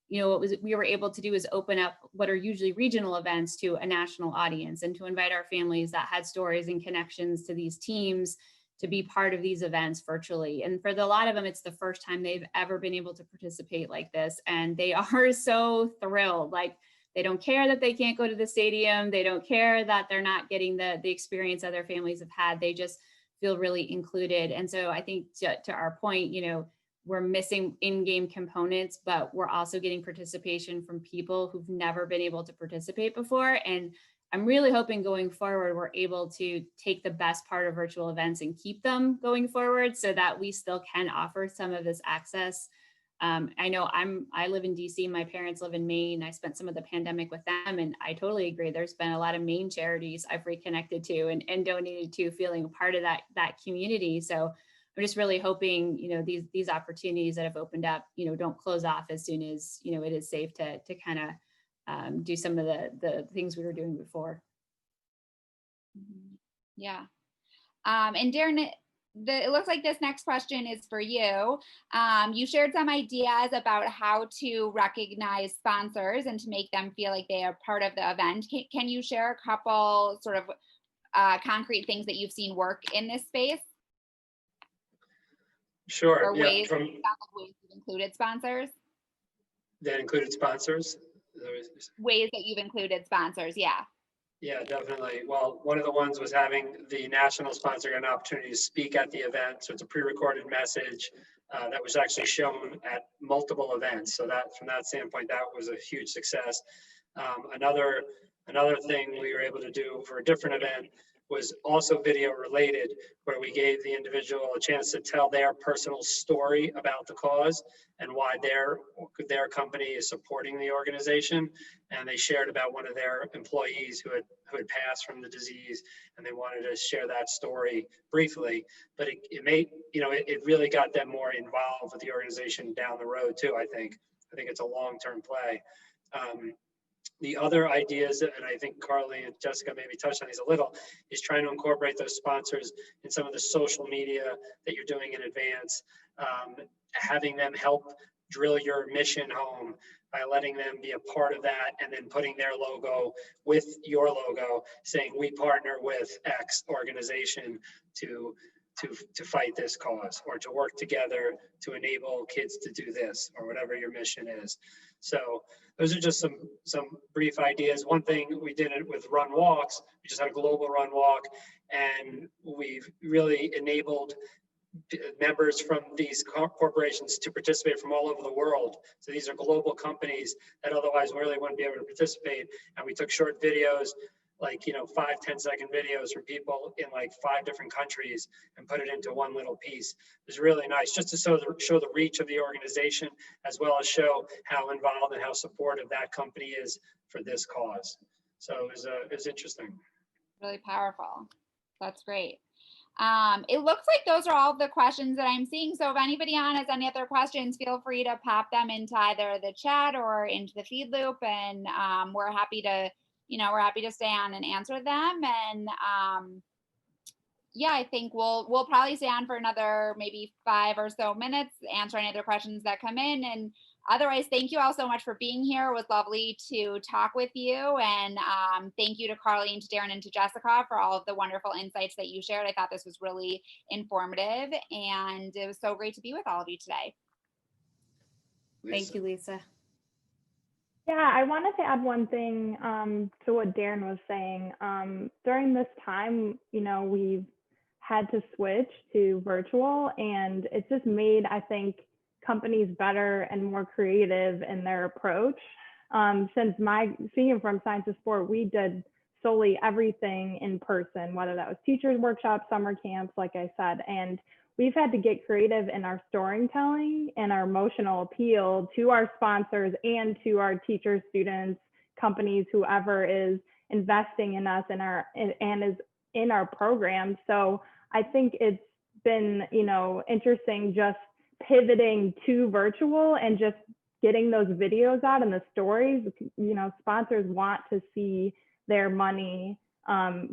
you know, what we were able to do is open up what are usually regional events to a national audience, and to invite our families that had stories and connections to these teams to be part of these events virtually. And for a lot of them, it's the first time they've ever been able to participate like this. And they are so thrilled. Like, they don't care that they can't go to the stadium. They don't care that they're not getting the experience other families have had. They just feel really included. And so I think to our point, you know, we're missing in-game components, but we're also getting participation from people who've never been able to participate before. And I'm really hoping going forward, we're able to take the best part of virtual events and keep them going forward, so that we still can offer some of this access. I know I live in DC, my parents live in Maine. I spent some of the pandemic with them, and I totally agree. There's been a lot of Maine charities I've reconnected to and donated to, feeling a part of that community. So I'm just really hoping, you know, these opportunities that have opened up, you know, don't close off as soon as, you know, it is safe to kind of do some of the things we were doing before. Yeah. And Daren, it looks like this next question is for you. You shared some ideas about how to recognize sponsors and to make them feel like they are part of the event. Can you share a couple sort of concrete things that you've seen work in this space? Sure. Or yeah, ways you've included sponsors? That included sponsors? Ways that you've included sponsors, yeah. Yeah, definitely. Well, one of the ones was having the national sponsor get an opportunity to speak at the event. So it's a pre-recorded message that was actually shown at multiple events. So that, from that standpoint, that was a huge success. Another thing we were able to do for a different event was also video related, where we gave the individual a chance to tell their personal story about the cause and why their company is supporting the organization. And they shared about one of their employees who had passed from the disease, and they wanted to share that story briefly. But it made, you know, it really got them more involved with the organization down the road too. I think it's a long-term play. The other ideas, and I think Carly and Jessica maybe touched on these a little, is trying to incorporate those sponsors in some of the social media that you're doing in advance, having them help drill your mission home by letting them be a part of that, and then putting their logo with your logo, saying we partner with X organization to fight this cause, or to work together to enable kids to do this, or whatever your mission is. So those are just some brief ideas. One thing we did it with run walks. We just had a global run walk, and we've really enabled members from these corporations to participate from all over the world. So these are global companies that otherwise really wouldn't be able to participate. And we took short videos, like, you know, 5-10 second videos from people in like 5 different countries, and put it into one little piece. It was really nice, just to show the reach of the organization, as well as show how involved and how supportive that company is for this cause. So it was interesting. Really powerful. That's great. It looks like those are all the questions that I'm seeing. So if anybody on has any other questions, feel free to pop them into either the chat or into the feed loop, and we're happy to we're happy to stay on and answer them. And yeah, I think we'll probably stay on for another maybe 5 or so minutes, answer any other questions that come in. And otherwise, thank you all so much for being here. It was lovely to talk with you. And thank you to Carly and to Daren and to Jessica for all of the wonderful insights that you shared. I thought this was really informative, and it was so great to be with all of you today. Thank you, Lisa. Yeah, I wanted to add one thing to what Daren was saying. During this time, we've had to switch to virtual, and it's just made, I think, companies better and more creative in their approach. Since seeing from Science of Sport, we did solely everything in person, whether that was teachers workshops, summer camps, like I said, and we've had to get creative in our storytelling and our emotional appeal to our sponsors and to our teachers, students, companies, whoever is investing in us and is in our program. So I think it's been, interesting just pivoting to virtual and just getting those videos out and the stories. Sponsors want to see their money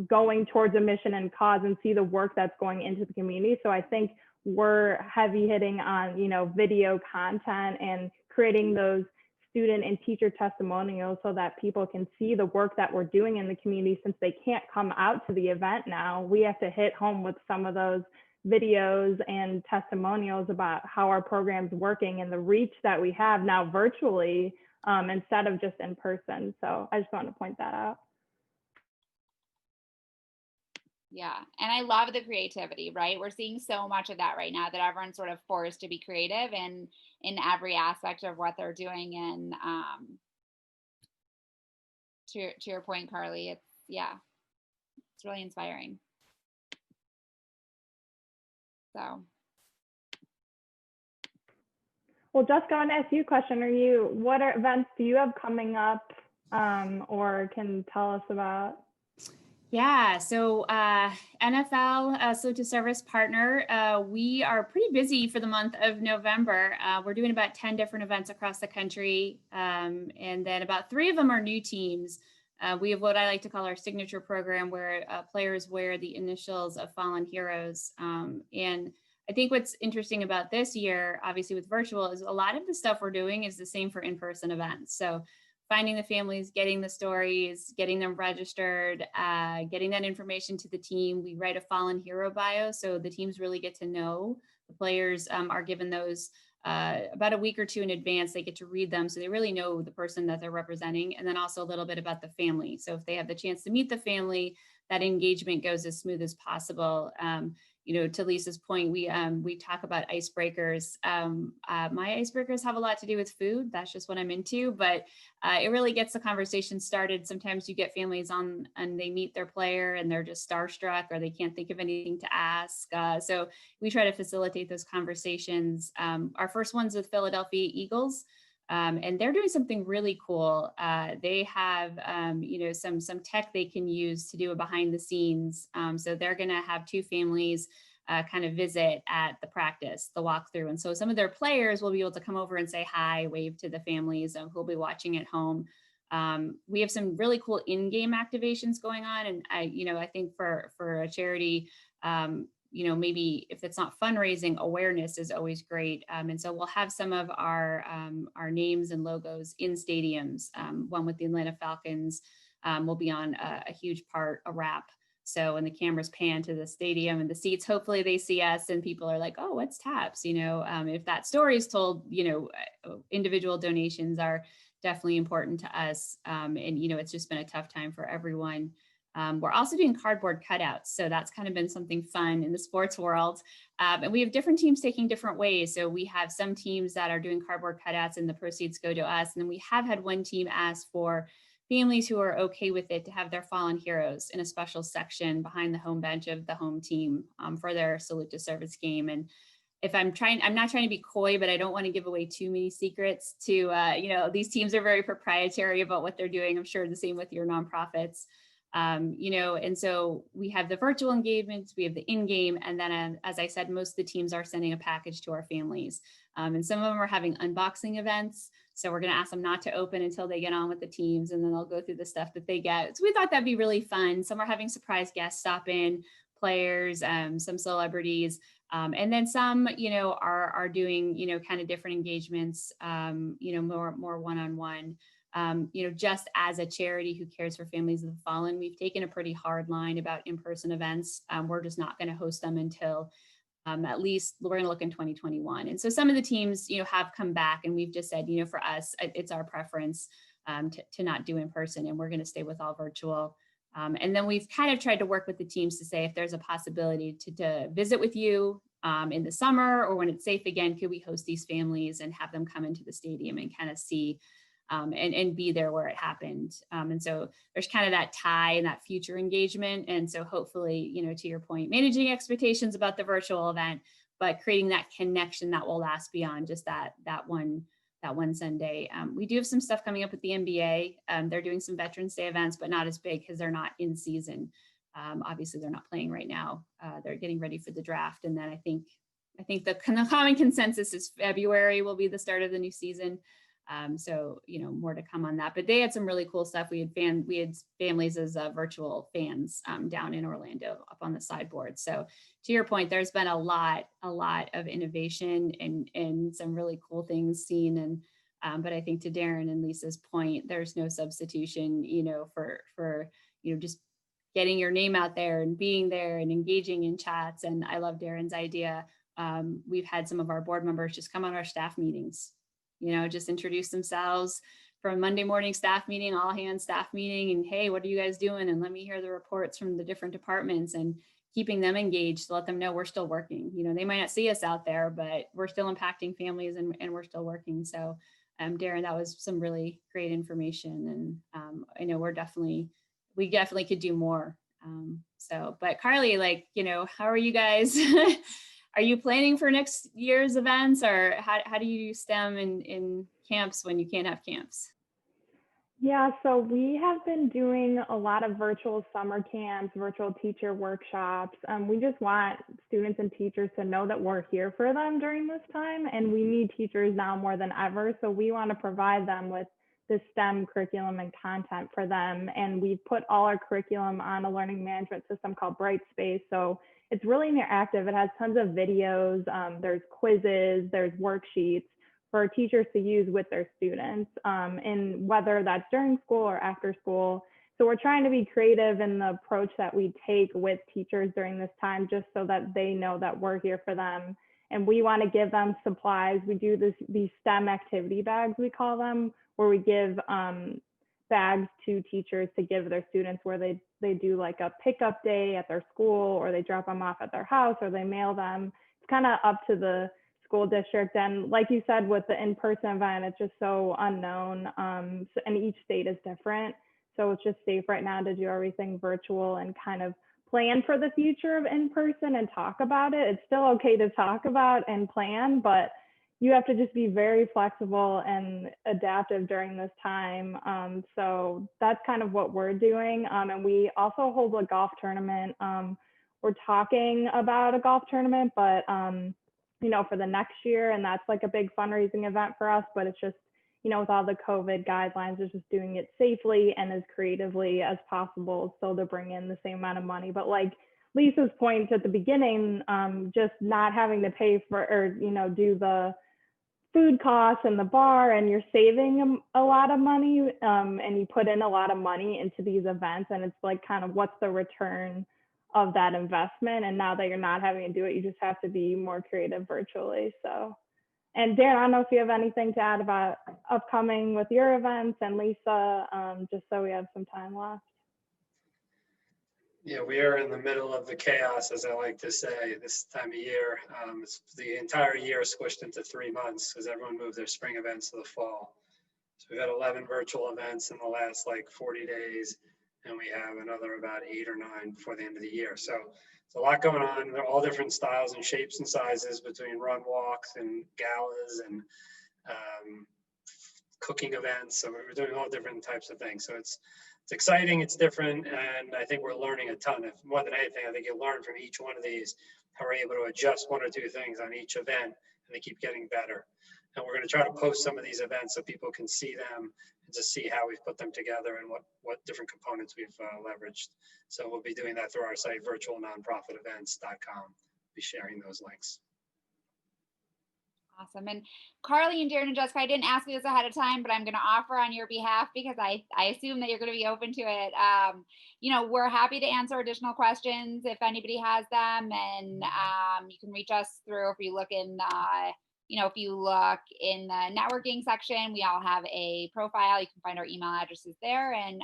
going towards a mission and cause and see the work that's going into the community. So I think we're heavy hitting on, video content and creating those student and teacher testimonials so that people can see the work that we're doing in the community. Since they can't come out to the event now, we have to hit home with some of those videos and testimonials about how our program's working and the reach that we have now virtually instead of just in person. So I just want to point that out. Yeah. And I love the creativity, right? We're seeing so much of that right now, that everyone's sort of forced to be creative in every aspect of what they're doing. And to your point, Carly, it's really inspiring. So. Well, Jessica, I want to ask you a question. What events do you have coming up or can tell us about? Yeah, so NFL Salute to Service partner, we are pretty busy for the month of November. We're doing about 10 different events across the country, and then about 3 of them are new teams. We have what I like to call our signature program, where players wear the initials of fallen heroes. And I think what's interesting about this year, obviously with virtual, is a lot of the stuff we're doing is the same for in-person events. So finding the families, getting the stories, getting them registered, getting that information to the team. We write a fallen hero bio, so the teams really get to know. The players are given those about a week or 2 in advance. They get to read them, so they really know the person that they're representing, and then also a little bit about the family. So if they have the chance to meet the family, that engagement goes as smooth as possible. To Lisa's point, we talk about icebreakers. My icebreakers have a lot to do with food. That's just what I'm into, but it really gets the conversation started. Sometimes you get families on and they meet their player and they're just starstruck, or they can't think of anything to ask. So we try to facilitate those conversations. Our first one's with Philadelphia Eagles. And they're doing something really cool. They have, some tech they can use to do a behind the scenes. So they're going to have 2 families kind of visit at the practice, the walkthrough. And so some of their players will be able to come over and say hi, wave to the families who'll be watching at home. We have some really cool in-game activations going on. And I think for a charity, maybe if it's not fundraising, awareness is always great. And so we'll have some of our names and logos in stadiums. One with the Atlanta Falcons will be on a huge part, a wrap. So when the cameras pan to the stadium and the seats, hopefully they see us and people are like, oh, what's TAPS? If that story is told, individual donations are definitely important to us. And it's just been a tough time for everyone. We're also doing cardboard cutouts. So that's kind of been something fun in the sports world. And we have different teams taking different ways. So we have some teams that are doing cardboard cutouts and the proceeds go to us. And then we have had one team ask for families who are okay with it to have their fallen heroes in a special section behind the home bench of the home team for their Salute to Service game. And if I'm not trying to be coy, but I don't want to give away too many secrets to, these teams are very proprietary about what they're doing. I'm sure the same with your nonprofits. And so we have the virtual engagements, we have the in-game, and then as I said, most of the teams are sending a package to our families. And some of them are having unboxing events. So we're going to ask them not to open until they get on with the teams, and then they'll go through the stuff that they get. So we thought that'd be really fun. Some are having surprise guests stop in, players, some celebrities, and then some, are doing, kind of different engagements, more one-on-one. Just as a charity who cares for families of the fallen, we've taken a pretty hard line about in-person events. We're just not going to host them until at least we're going to look in 2021. And so some of the teams, have come back, and we've just said, for us, it's our preference to not do in person, and we're going to stay with all virtual. And then we've kind of tried to work with the teams to say if there's a possibility to visit with you in the summer, or when it's safe again, could we host these families and have them come into the stadium and kind of see and be there where it happened. And so there's kind of that tie and that future engagement. And so hopefully, to your point, managing expectations about the virtual event, but creating that connection that will last beyond just that one Sunday. We do have some stuff coming up with the NBA. They're doing some Veterans Day events, but not as big because they're not in season. Obviously, they're not playing right now. They're getting ready for the draft. And then I think the common consensus is February will be the start of the new season. So, more to come on that, but they had some really cool stuff. We had families as virtual fans down in Orlando up on the sideboard. So to your point, there's been a lot of innovation and some really cool things seen. And, but I think to Daren and Lisa's point, there's no substitution, for just getting your name out there and being there and engaging in chats. And I love Daren's idea. We've had some of our board members just come on our staff meetings, just introduce themselves for a Monday morning staff meeting, all hands staff meeting, and hey, what are you guys doing? And let me hear the reports from the different departments, and keeping them engaged to let them know we're still working. They might not see us out there, but we're still impacting families and we're still working. So Daren, that was some really great information. And I know we definitely could do more. But Carly, how are you guys? Are you planning for next year's events, or how do you STEM in camps when you can't have camps? Yeah, so we have been doing a lot of virtual summer camps, virtual teacher workshops. We just want students and teachers to know that we're here for them during this time, and we need teachers now more than ever. So we want to provide them with the STEM curriculum and content for them. And we've put all our curriculum on a learning management system called Brightspace. So it's really interactive. It has tons of videos, there's quizzes, there's worksheets for teachers to use with their students, and whether that's during school or after school. So we're trying to be creative in the approach that we take with teachers during this time, just so that they know that we're here for them. And we want to give them supplies. We do these STEM activity bags, we call them, where we give bags to teachers to give their students, where they do like a pickup day at their school, or they drop them off at their house, or they mail them. It's kind of up to the school district. And like you said, with the in-person event, it's just so unknown. And each state is different. So it's just safe right now to do everything virtual and kind of plan for the future of in-person and talk about it. It's still okay to talk about and plan, but you have to just be very flexible and adaptive during this time. So that's kind of what we're doing. And we also hold a golf tournament. We're talking about a golf tournament, but for the next year, and that's like a big fundraising event for us, but it's just, with all the COVID guidelines, it's just doing it safely and as creatively as possible, so to bring in the same amount of money. But like Lisa's point at the beginning, just not having to pay for, or, do the food costs and the bar, and you're saving a lot of money, and you put in a lot of money into these events, and it's like kind of what's the return of that investment. And now that you're not having to do it, you just have to be more creative virtually. So, and Daren, I don't know if you have anything to add about upcoming with your events, and Lisa, just so we have some time left. Yeah, we are in the middle of the chaos, as I like to say, this time of year. It's the entire year squished into 3 months because everyone moved their spring events to the fall. So we've had 11 virtual events in the last 40 days, and we have another about 8 or 9 before the end of the year. So it's a lot going on. They're all different styles and shapes and sizes, between run walks and galas and cooking events. So we're doing all different types of things. So it's it's exciting, it's different, and I think we're learning a ton. If more than anything, I think you learn from each one of these how we're able to adjust one or two things on each event, and they keep getting better. And we're going to try to post some of these events so people can see them and just see how we've put them together and what different components we've leveraged. So we'll be doing that through our site, virtualnonprofitevents.com. Be sharing those links. Awesome. And Carly and Daren and Jessica, I didn't ask you this ahead of time, but I'm going to offer on your behalf because I assume that you're going to be open to it. We're happy to answer additional questions if anybody has them, and you can reach us through, if you look in the networking section, we all have a profile. You can find our email addresses there, and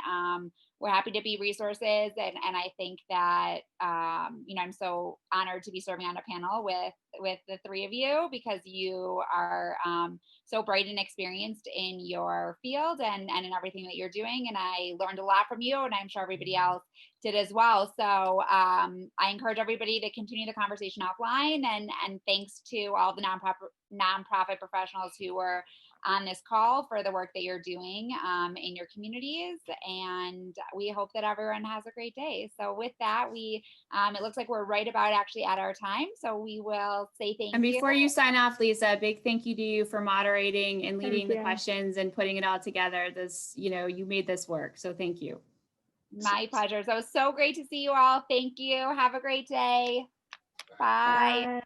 we're happy to be resources. And I think that, I'm so honored to be serving on a panel with the three of you, because you are so bright and experienced in your field and in everything that you're doing. And I learned a lot from you, and I'm sure everybody else did as well. So I encourage everybody to continue the conversation offline, and thanks to all the nonprofit professionals who were on this call for the work that you're doing in your communities. And we hope that everyone has a great day. So with that, it looks like we're right about actually at our time. So we will say thank you. And before you sign off, Lisa, a big thank you to you for moderating and leading the questions and putting it all together. You made this work. So thank you. My pleasure. So it was so great to see you all. Thank you. Have a great day. Bye. Bye.